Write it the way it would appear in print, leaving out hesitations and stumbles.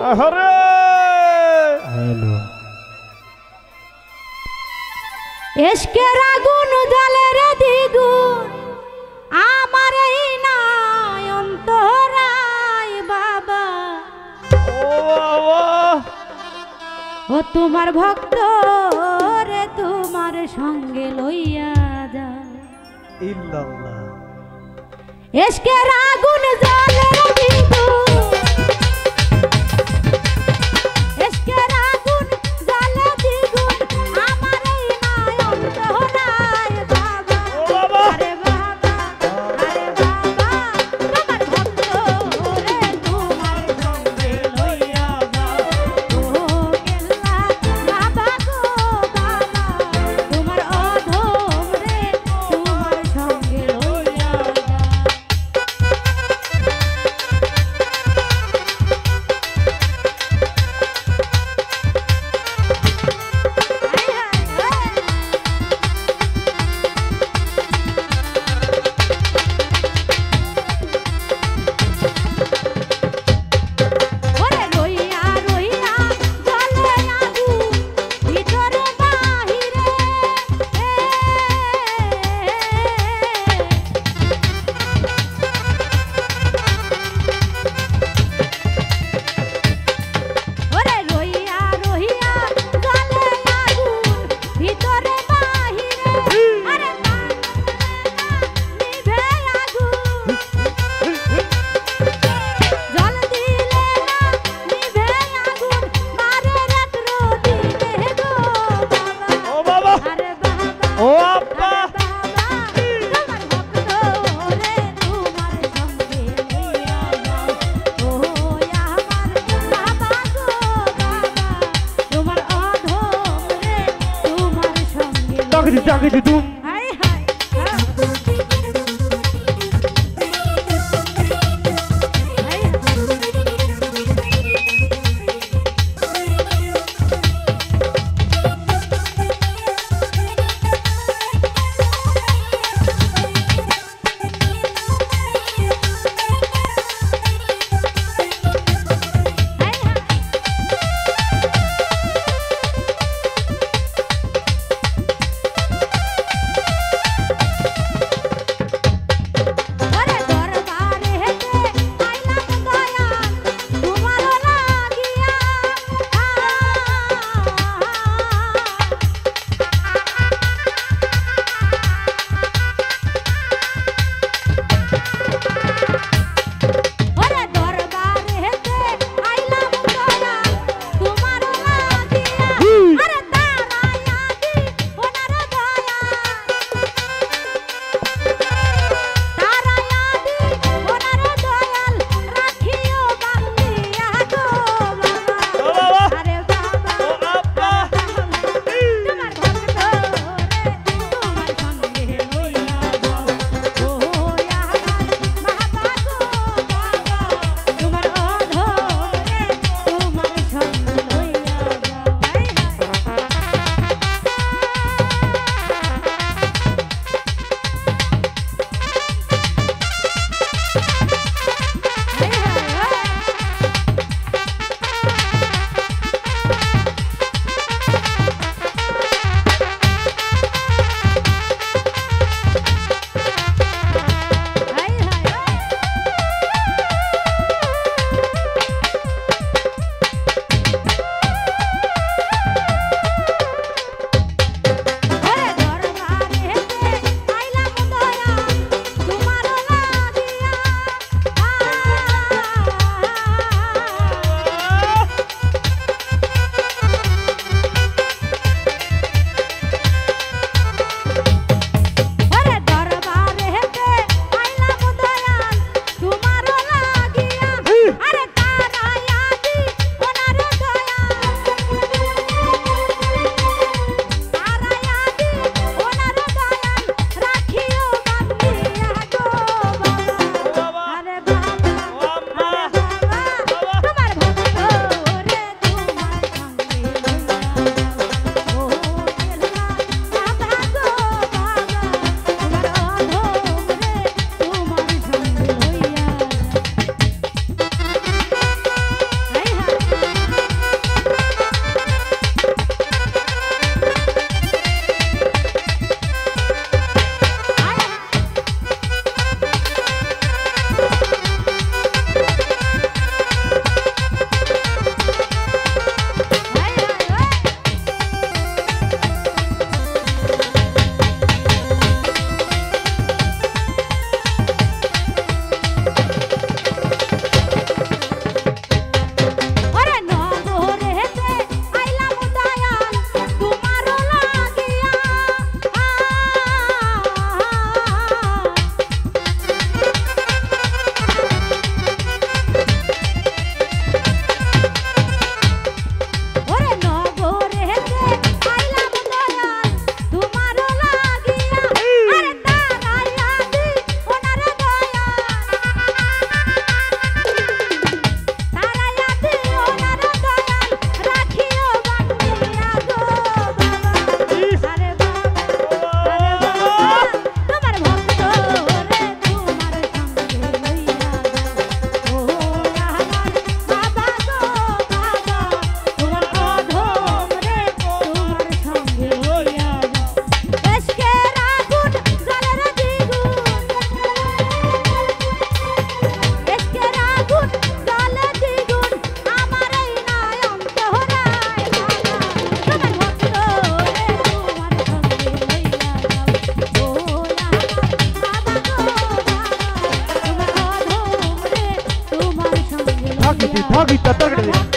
আরে হ্যালো এশকের আগুন জ্বলে রে দ্বিগুণ আমার এই নয়ন্তরায় বাবা ও তোমার ভক্ত রে তোমার সঙ্গে লইয়া যা ইল্লাল্লাহ এশকের আগুন জ্বলে রে দ্বিগুণ এশকের আগুন জ্বলে দ্বিগুণ আমার এই নয়ন্তরায় বাবা আরে বাবা আরে বাবা তোমার ভক্ত রে তোমার সঙ্গে লইয়া যা ও কেল্লা বাবা গো বাবা তোমার অধম রে তোমার সঙ্গে লইয়া যা ওরে রইয়া রইয়া জ্বলে আগুন ভিতরে বাহিরে ওরে রইয়া রইয়া জ্বলে আগুন ভিতরে বাহিরে আরে নিভে আগুন জল দিলে না নিভে আগুন মারে রাত্র দিনে গো বাবা ও বাবা আরে বাবা ও আব্বা আরে বাবা তোমার ভক্ত রে তোমার সঙ্গে লইয়া যাও ও আমার বাবা গো বাবা তোমার অধম রে তোমার সঙ্গে চাকরি চাকরি তুম হায় হায় धागी ततर